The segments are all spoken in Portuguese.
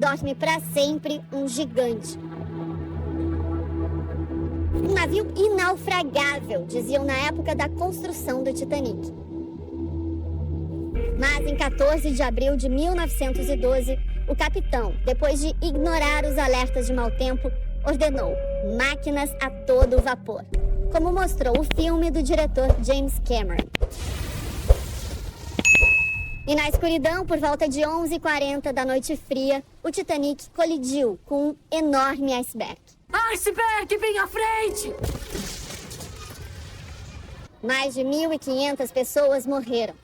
dorme para sempre um gigante. Um navio inaufragável, diziam na época da construção do Titanic. Mas em 14 de abril de 1912, o capitão, depois de ignorar os alertas de mau tempo, ordenou máquinas a todo vapor, como mostrou o filme do diretor James Cameron. E na escuridão, por volta de 11h40 da noite fria, o Titanic colidiu com um enorme iceberg. Iceberg, bem à frente! Mais de 1.500 pessoas morreram.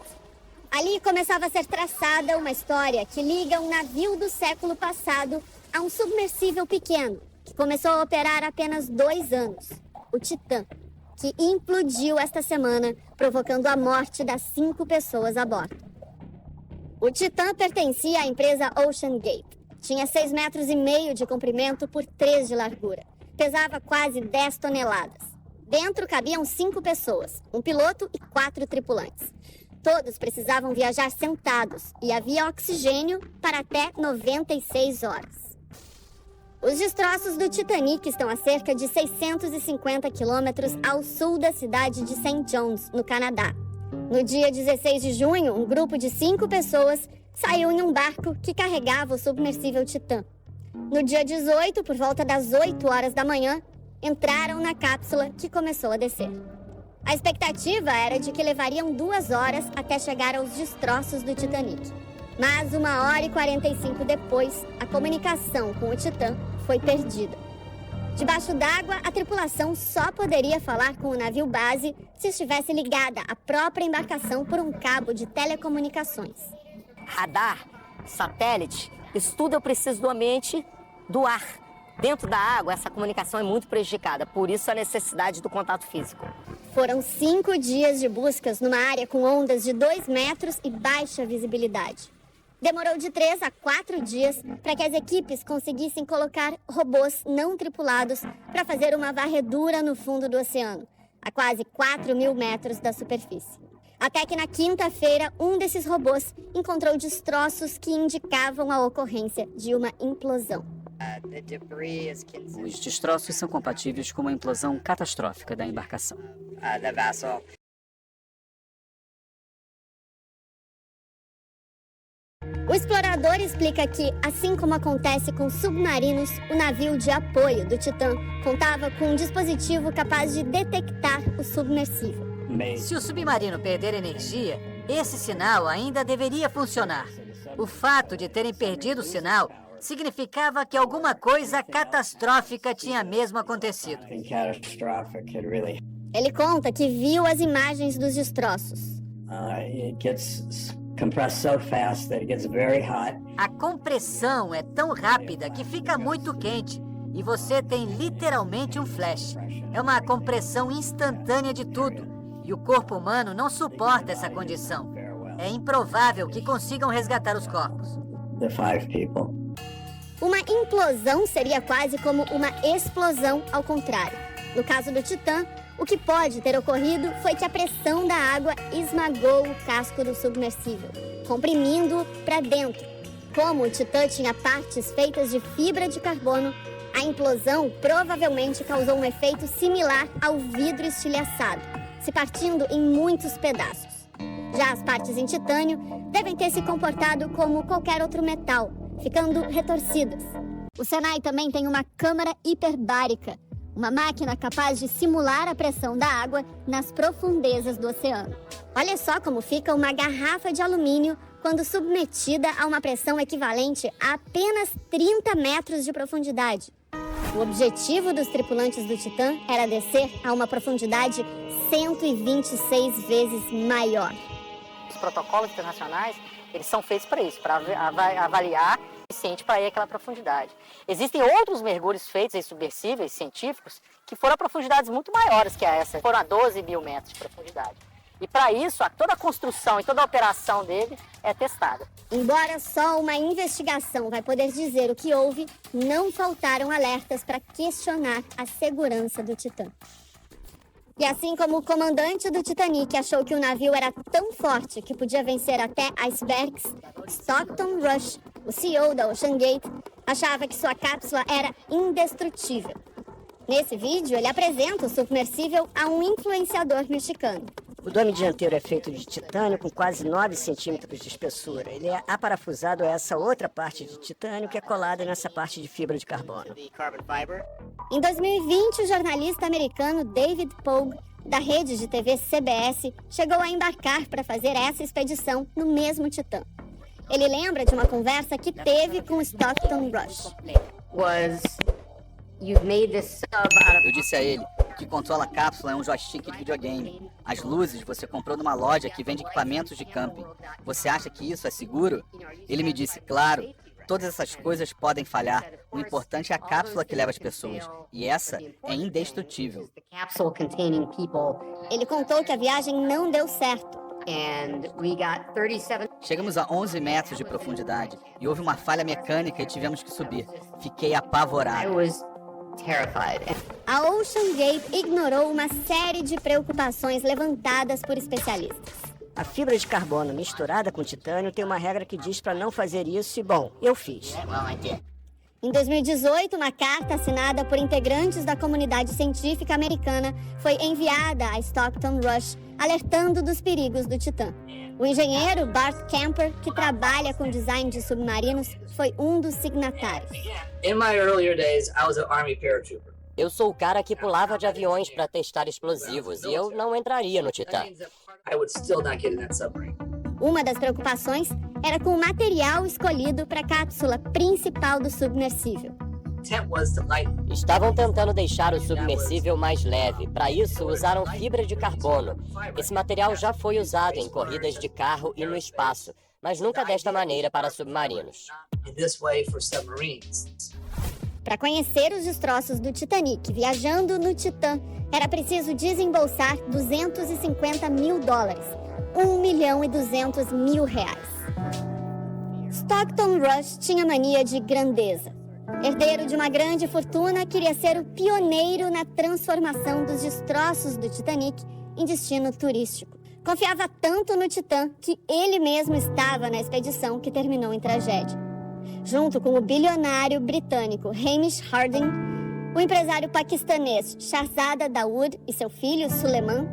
Ali começava a ser traçada uma história que liga um navio do século passado a um submersível pequeno, que começou a operar há apenas 2 anos, o Titã, que implodiu esta semana, provocando a morte das 5 pessoas a bordo. O Titã pertencia à empresa Ocean Gate. Tinha 6,5 metros de comprimento por 3 de largura. Pesava quase 10 toneladas. Dentro cabiam 5 pessoas, um piloto e 4 tripulantes. Todos precisavam viajar sentados e havia oxigênio para até 96 horas. Os destroços do Titanic estão a cerca de 650 quilômetros ao sul da cidade de St. John's, no Canadá. No dia 16 de junho, um grupo de 5 pessoas saiu em um barco que carregava o submersível Titã. No dia 18, por volta das 8 horas da manhã, entraram na cápsula que começou a descer. A expectativa era de que levariam 2 horas até chegar aos destroços do Titanic. Mas 1h45 depois, a comunicação com o Titã foi perdida. Debaixo d'água, a tripulação só poderia falar com o navio base se estivesse ligada à própria embarcação por um cabo de telecomunicações. Radar, satélite, isso tudo eu preciso do ambiente do ar. Dentro da água, essa comunicação é muito prejudicada, por isso a necessidade do contato físico. Foram 5 dias de buscas numa área com ondas de 2 metros e baixa visibilidade. Demorou de 3 a 4 dias para que as equipes conseguissem colocar robôs não tripulados para fazer uma varredura no fundo do oceano, a quase 4.000 metros da superfície. Até que na quinta-feira, um desses robôs encontrou destroços que indicavam a ocorrência de uma implosão. Os destroços são compatíveis com uma implosão catastrófica da embarcação. O explorador explica que, assim como acontece com submarinos, o navio de apoio do Titã contava com um dispositivo capaz de detectar o submersível. Se o submarino perder energia, esse sinal ainda deveria funcionar. O fato de terem perdido o sinal significava que alguma coisa catastrófica tinha mesmo acontecido. Ele conta que viu as imagens dos destroços. A compressão é tão rápida que fica muito quente e você tem literalmente um flash. É uma compressão instantânea de tudo e o corpo humano não suporta essa condição. É improvável que consigam resgatar os corpos. Uma implosão seria quase como uma explosão ao contrário. No caso do Titã, o que pode ter ocorrido foi que a pressão da água esmagou o casco do submersível, comprimindo-o para dentro. Como o Titã tinha partes feitas de fibra de carbono, a implosão provavelmente causou um efeito similar ao vidro estilhaçado, se partindo em muitos pedaços. Já as partes em titânio devem ter se comportado como qualquer outro metal, ficando retorcidas. O Senai também tem uma câmara hiperbárica, uma máquina capaz de simular a pressão da água nas profundezas do oceano. Olha só como fica uma garrafa de alumínio quando submetida a uma pressão equivalente a apenas 30 metros de profundidade. O objetivo dos tripulantes do Titã era descer a uma profundidade 126 vezes maior. Os protocolos internacionais, eles são feitos para isso, para avaliar o suficiente para ir àquela profundidade. Existem outros mergulhos feitos em submersíveis científicos que foram a profundidades muito maiores que essa, foram a 12 mil metros de profundidade. E para isso, toda a construção e toda a operação dele é testada. Embora só uma investigação vai poder dizer o que houve, não faltaram alertas para questionar a segurança do Titã. E assim como o comandante do Titanic achou que o navio era tão forte que podia vencer até icebergs, Stockton Rush, o CEO da Ocean Gate, achava que sua cápsula era indestrutível. Nesse vídeo, ele apresenta o submersível a um influenciador mexicano. O dome dianteiro é feito de titânio com quase 9 centímetros de espessura. Ele é aparafusado a essa outra parte de titânio que é colada nessa parte de fibra de carbono. Em 2020, o jornalista americano David Pogue, da rede de TV CBS, chegou a embarcar para fazer essa expedição no mesmo Titã. Ele lembra de uma conversa que teve com Stockton Rush. Eu disse a ele que controla a cápsula é um joystick de videogame. As luzes você comprou numa loja que vende equipamentos de camping. Você acha que isso é seguro? Ele me disse, claro, todas essas coisas podem falhar. O importante é a cápsula que leva as pessoas. E essa é indestrutível. Ele contou que a viagem não deu certo. Chegamos a 11 metros de profundidade e houve uma falha mecânica e tivemos que subir. Fiquei apavorado. A Ocean Gate ignorou uma série de preocupações levantadas por especialistas. A fibra de carbono misturada com titânio tem uma regra que diz para não fazer isso e, bom, eu fiz. Em 2018, uma carta assinada por integrantes da comunidade científica americana foi enviada a Stockton Rush, alertando dos perigos do Titã. O engenheiro Bart Camper, que trabalha com design de submarinos, foi um dos signatários. In my earlier days, I was an Army paratrooper. Eu sou o cara que pulava de aviões para testar explosivos e eu não entraria no Titã. I would still not get in that submarine. Uma das preocupações era com o material escolhido para a cápsula principal do submersível. Intent was to lighten. Estavam tentando deixar o submersível mais leve. Para isso, usaram fibra de carbono. Esse material já foi usado em corridas de carro e no espaço, mas nunca desta maneira para submarinos. In this way for submarines. Para conhecer os destroços do Titanic viajando no Titã, era preciso desembolsar $250 mil, R$1.200.000. Stockton Rush tinha mania de grandeza. Herdeiro de uma grande fortuna, queria ser o pioneiro na transformação dos destroços do Titanic em destino turístico. Confiava tanto no Titã que ele mesmo estava na expedição que terminou em tragédia. Junto com o bilionário britânico Hamish Harding, o empresário paquistanês Shahzada Dawood e seu filho Suleiman,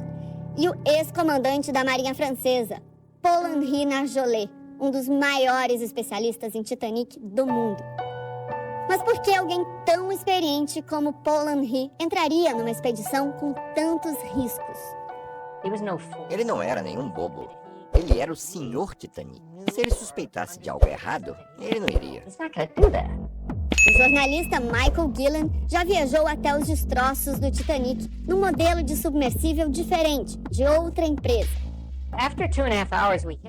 e o ex-comandante da Marinha Francesa, Paul-Henri Nargeolet, um dos maiores especialistas em Titanic do mundo. Mas por que alguém tão experiente como Paul-Henri entraria numa expedição com tantos riscos? Ele não era nenhum bobo. Ele era o Senhor Titanic. Se ele suspeitasse de algo errado, ele não iria. O jornalista Michael Gillen já viajou até os destroços do Titanic num modelo de submersível diferente, de outra empresa.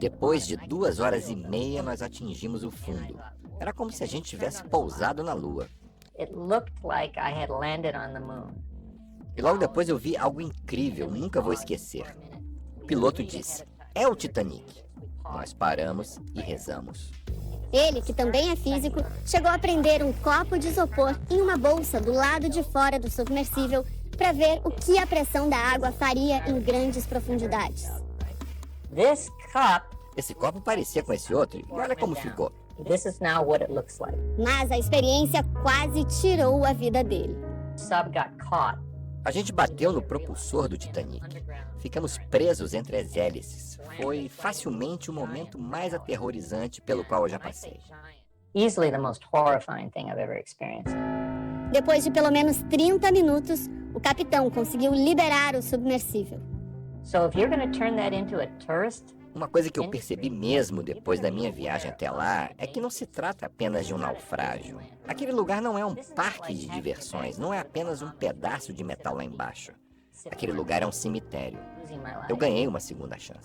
Depois de 2 horas e meia, nós atingimos o fundo. Era como se a gente tivesse pousado na Lua. E logo depois eu vi algo incrível, nunca vou esquecer. O piloto disse, é o Titanic. Nós paramos e rezamos. Ele, que também é físico, chegou a prender um copo de isopor em uma bolsa do lado de fora do submersível para ver o que a pressão da água faria em grandes profundidades. Esse copo parecia com esse outro, e olha como ficou. Mas a experiência quase tirou a vida dele. A gente bateu no propulsor do Titanic. Ficamos presos entre as hélices. Foi facilmente o momento mais aterrorizante pelo qual eu já passei. Depois de pelo menos 30 minutos, o capitão conseguiu liberar o submersível. Uma coisa que eu percebi mesmo depois da minha viagem até lá é que não se trata apenas de um naufrágio. Aquele lugar não é um parque de diversões, não é apenas um pedaço de metal lá embaixo. Aquele lugar é um cemitério. Eu ganhei uma segunda chance.